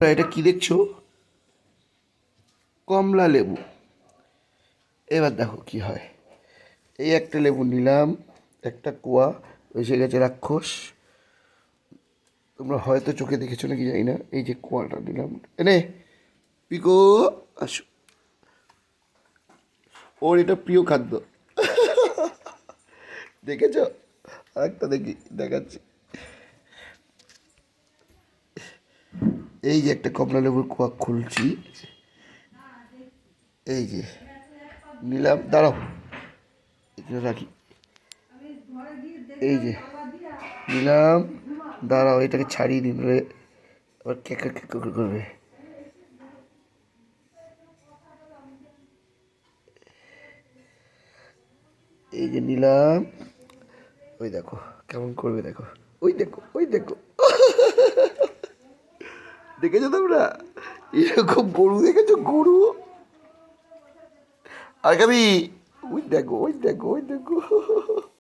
এটা কি দেখছো? কমলা লেবু। এবার দেখো কি হয়। এই একটা লেবু নিলাম, একটা কোয়া এসে গেছে রাক্ষস। তোমরা হয়তো চোখে দেখেছো নাকি জানি না। এই যে কোয়াটা নিলাম, এনে পিকো আসো। ওর এটা প্রিয় খাদ্য, দেখেছো? আরেকটা দেখি, দেখাচ্ছি। এই যে একটা কমলা লেবুর কোয়া খুলছি, এই যে নিলাম, দাঁড়াও এখানে রাখি। এই যে নিলাম, দাঁড়াও এটাকে ছাড়িয়ে নিবে, আবার কেকা কেকা করবে। এই যে নিলাম, ওই দেখো কেমন করবে, দেখো ওই দেখো ওই দেখো। দেখেছো তোমরা এরকম গরু? দেখেছো গরু? আর খাবি? ওই দেখো ওই দেখো ওই দেখো।